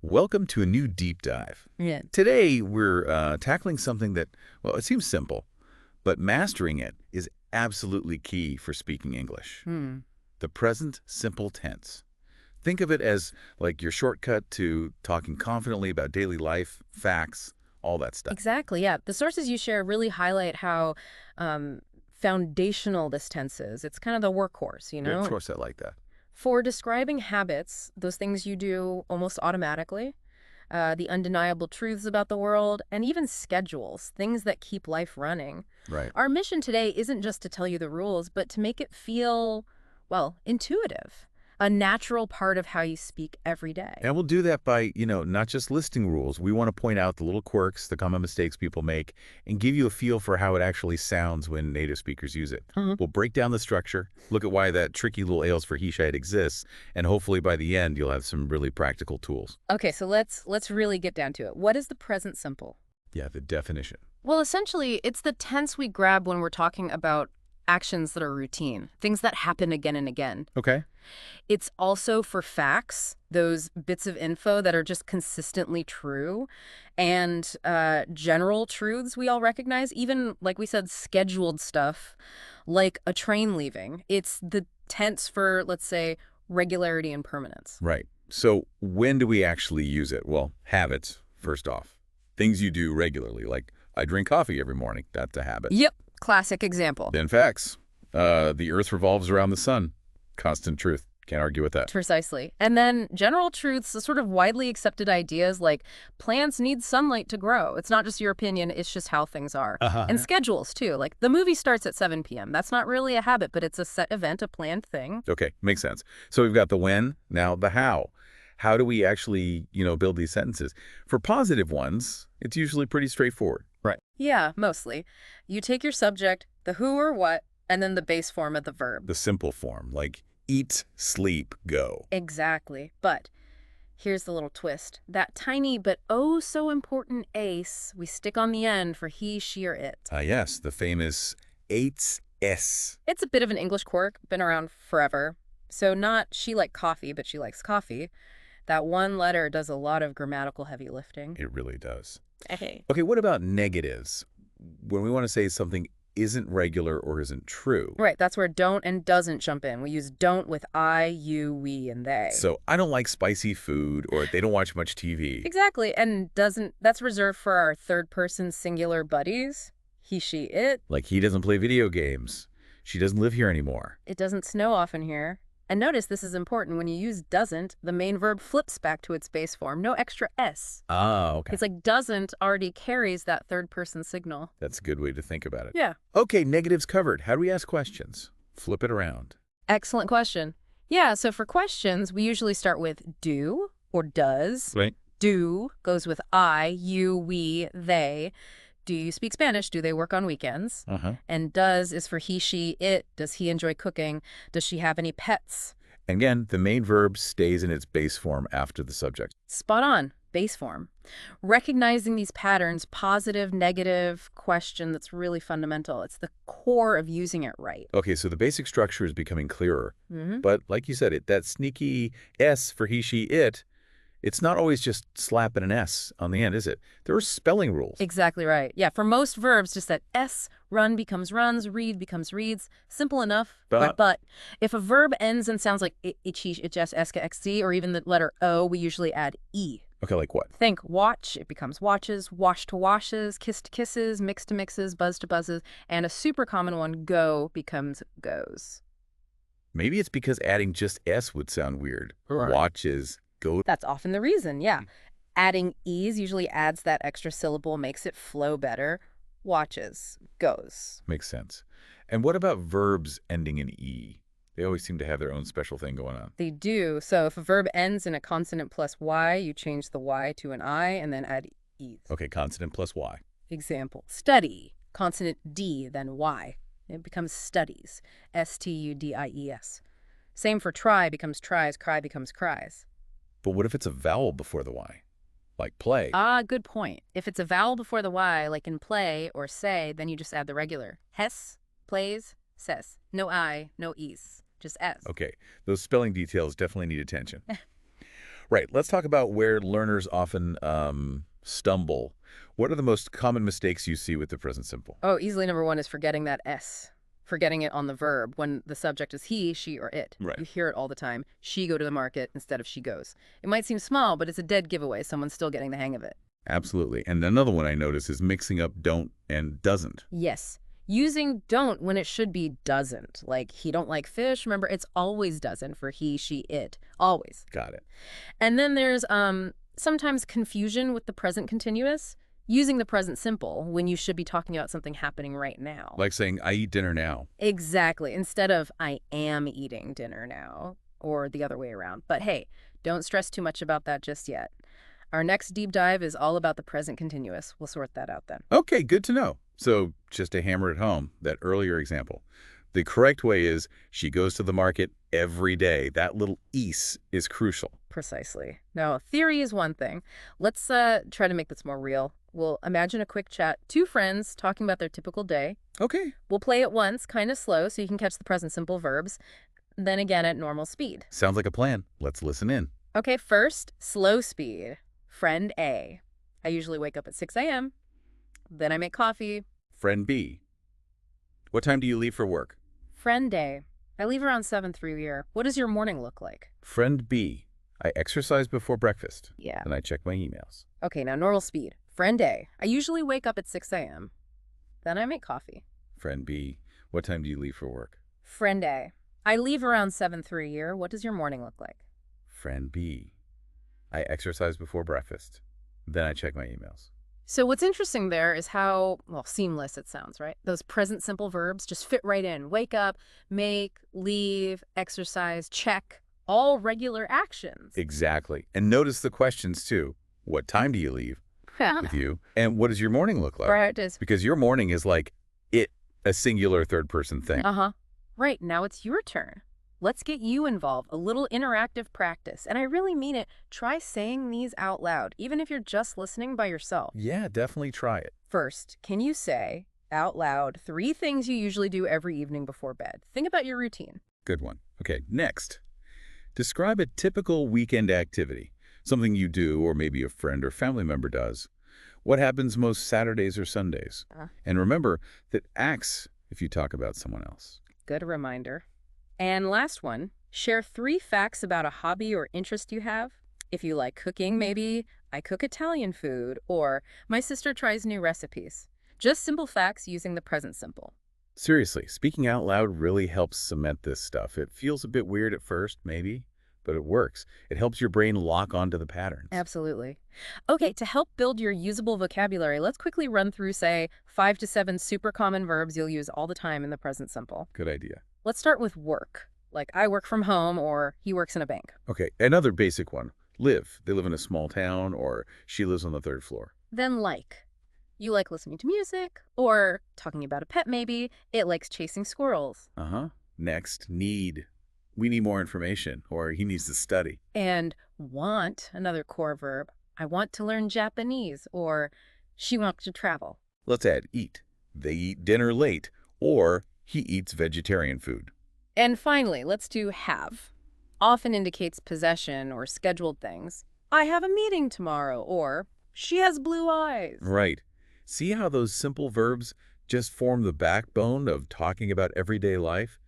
Welcome to a new deep dive. Yeah. Today, we're tackling something that, well, it seems simple, but mastering it is absolutely key for speaking English. The present simple tense. Think of it as like your shortcut to talking confidently about daily life, facts, all that stuff. Exactly, yeah. The sources you share really highlight how foundational this tense is. It's kind of the workhorse, Good, of course I like that. For describing habits, those things you do almost automatically, the undeniable truths about the world, and even schedules, things that keep life running. Right. Our mission today isn't just to tell you the rules, but to make it feel, well, intuitive, a natural part of how you speak every day. And we'll do that by, not just listing rules. We want to point out the little quirks, the common mistakes people make, and give you a feel for how it actually sounds when native speakers use it. We'll break down the structure, look at why that tricky little ales for he, she exists, and hopefully by the end you'll have some really practical tools. Okay, so let's really get down to it. What is the present simple? Yeah, the definition. Well, essentially, it's the tense we grab when we're talking about actions that are routine, things that happen again and again. Okay. It's also for facts, those bits of info that are just consistently true, and general truths we all recognize, even, like we said, scheduled stuff, like a train leaving. It's the tense for, let's say, regularity and permanence. Right. So when do we actually use it? Well, habits, first off. Things you do regularly, like I drink coffee every morning. That's a habit. Yep, classic example. Then facts. The earth revolves around the sun. Constant truth. Can't argue with that. Precisely. And then general truths, the sort of widely accepted ideas like plants need sunlight to grow. It's not just your opinion, it's just how things are. And schedules, too. Like the movie starts at 7 p.m. That's not really a habit, but it's a set event, a planned thing. Okay, makes sense. So we've got the when, now the how. How do we actually, build these sentences? For positive ones, it's usually pretty straightforward. Right. Yeah, mostly. You take your subject, the who or what, and then the base form of the verb. The simple form, like eat, sleep, go. Exactly. But here's the little twist. That tiny but oh so important ace we stick on the end for he, she, or it. Yes, the famous eight's S. It's a bit of an English quirk, been around forever. So not she like coffee, but she likes coffee. That one letter does a lot of grammatical heavy lifting. It really does. Okay. Okay, what about negatives? When we want to say something isn't regular or isn't true. Right, that's where don't and doesn't jump in. We use don't with I, you, we, and they. So I don't like spicy food, or they don't watch much TV. Exactly, and that's reserved for our third-person singular buddies. He, she, it. Like he doesn't play video games. She doesn't live here anymore. It doesn't snow often here. And notice this is important. When you use doesn't, the main verb flips back to its base form. No extra S. Ah, okay. It's like doesn't already carries that third-person signal. That's a good way to think about it. Yeah. Okay, negatives covered. How do we ask questions? Flip it around. Excellent question. Yeah, so for questions, we usually start with do or does. Right. Do goes with I, you, we, they. Do you speak Spanish? Do they work on weekends? And does is for he, she, it. Does he enjoy cooking? Does she have any pets? And again, the main verb stays in its base form after the subject. Spot on. Base form. Recognizing these patterns, positive, negative, question, that's really fundamental. It's the core of using it right. Okay, so the basic structure is becoming clearer. But like you said, that sneaky S for he, she, it, it's not always just slapping an S on the end, is it? There are spelling rules. Exactly right. Yeah, for most verbs, just that S, run becomes runs, read becomes reads. Simple enough. But if a verb ends and sounds like it just SKXD, or even the letter O, we usually add E. Okay, like what? Think watch, it becomes watches, wash to washes, kiss to kisses, mix to mixes, buzz to buzzes, and a super common one, go, becomes goes. Maybe it's because adding just S would sound weird. Right. Watches, go. That's often the reason, yeah. Adding E's usually adds that extra syllable, makes it flow better. Watches, goes. Makes sense. And what about verbs ending in E? They always seem to have their own special thing going on. They do. So if a verb ends in a consonant plus Y, you change the Y to an I and then add E's. Okay, consonant plus Y. Example, study, consonant D, then Y. It becomes studies, S-T-U-D-I-E-S. Same for try becomes tries, cry becomes cries. But what if it's a vowel before the Y? Like play. Ah, good point. If it's a vowel before the Y, like in play or say, then you just add the regular. Hes, plays, says. No I, no E's, just S. Okay, those spelling details definitely need attention. Right. Let's talk about where learners often stumble. What are the most common mistakes you see with the present simple? Oh, easily number one is forgetting that S. Forgetting it on the verb when the subject is he, she, or it. Right. You hear it all the time. She go to the market instead of she goes. It might seem small, but it's a dead giveaway. Someone's still getting the hang of it. Absolutely. And another one I notice is mixing up don't and doesn't. Yes. Using don't when it should be doesn't. Like, he don't like fish. Remember, it's always doesn't for he, she, it. Always. Got it. And then there's sometimes confusion with the present continuous. Using the present simple when you should be talking about something happening right now. Like saying, I eat dinner now. Exactly. Instead of I am eating dinner now, or the other way around. But hey, don't stress too much about that just yet. Our next deep dive is all about the present continuous. We'll sort that out then. Okay, good to know. So just to hammer it home, that earlier example, the correct way is she goes to the market every day. That little "is" is crucial. Precisely. Now, theory is one thing. Let's try to make this more real. We'll imagine a quick chat, two friends talking about their typical day. Okay. We'll play it once, kind of slow, so you can catch the present simple verbs, then again at normal speed. Sounds like a plan. Let's listen in. Okay, first, slow speed. Friend A. I usually wake up at 6 a.m. Then I make coffee. Friend B. What time do you leave for work? Friend A. I leave around 7:03. What does your morning look like? Friend B. I exercise before breakfast. Yeah. And I check my emails. Okay, now normal speed. Friend A. I usually wake up at 6 a.m. Then I make coffee. Friend B. What time do you leave for work? Friend A. I leave around 7:03. What does your morning look like? Friend B. I exercise before breakfast. Then I check my emails. So what's interesting there is how, well, seamless it sounds, right? Those present simple verbs just fit right in. Wake up, make, leave, exercise, check. All regular actions. Exactly. And notice the questions, too. What time do you leave with you? And what does your morning look like? Practice. Because your morning is like it, a singular third-person thing. Uh-huh. Right, now it's your turn. Let's get you involved, a little interactive practice. And I really mean it. Try saying these out loud, even if you're just listening by yourself. Yeah, definitely try it. First, can you say out loud 3 things you usually do every evening before bed? Think about your routine. Good one. Okay, next. Describe a typical weekend activity, something you do or maybe a friend or family member does. What happens most Saturdays or Sundays? And remember that acts if you talk about someone else. Good reminder. And last one, share 3 facts about a hobby or interest you have. If you like cooking, maybe I cook Italian food, or my sister tries new recipes. Just simple facts using the present simple. Seriously, speaking out loud really helps cement this stuff. It feels a bit weird at first, maybe, but it works. It helps your brain lock onto the patterns. Absolutely. Okay, to help build your usable vocabulary, let's quickly run through, say, 5 to 7 super common verbs you'll use all the time in the present simple. Good idea. Let's start with work, like I work from home or he works in a bank. Okay, another basic one. Live. They live in a small town, or she lives on the 3rd floor. Then like. You like listening to music, or talking about a pet maybe. It likes chasing squirrels. Uh-huh. Next, need. We need more information, or he needs to study. And want, another core verb. I want to learn Japanese, or she wants to travel. Let's add eat. They eat dinner late, or he eats vegetarian food. And finally, let's do have. Often indicates possession or scheduled things. I have a meeting tomorrow, or she has blue eyes. Right. See how those simple verbs just form the backbone of talking about everyday life?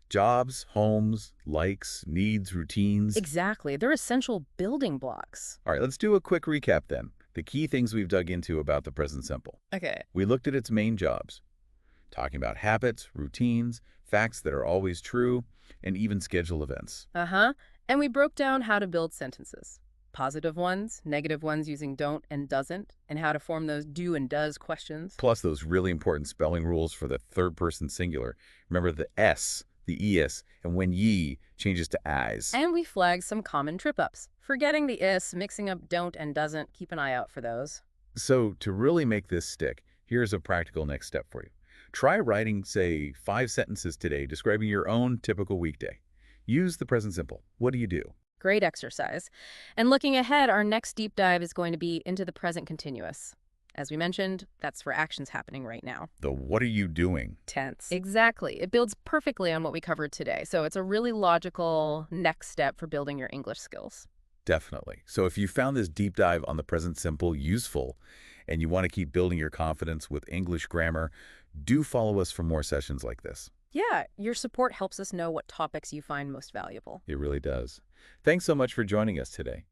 Jobs, homes, likes, needs, routines. Exactly. They're essential building blocks. All right, let's do a quick recap then. The key things we've dug into about the present simple. Okay. We looked at its main jobs, talking about habits, routines, facts that are always true, and even schedule events. Uh-huh. And we broke down how to build sentences. Positive ones, negative ones using don't and doesn't, and how to form those do and does questions. Plus those really important spelling rules for the third-person singular. Remember the S, the ES, and when ye changes to as. And we flagged some common trip-ups. Forgetting the is, mixing up don't and doesn't. Keep an eye out for those. So to really make this stick, here's a practical next step for you. Try writing, say, 5 sentences today describing your own typical weekday. Use the present simple. What do you do? Great exercise. And looking ahead, our next deep dive is going to be into the present continuous. As we mentioned, that's for actions happening right now. The what are you doing? Tense. Exactly. It builds perfectly on what we covered today. So it's a really logical next step for building your English skills. Definitely. So if you found this deep dive on the present simple useful and you want to keep building your confidence with English grammar, do follow us for more sessions like this. Yeah, your support helps us know what topics you find most valuable. It really does. Thanks so much for joining us today.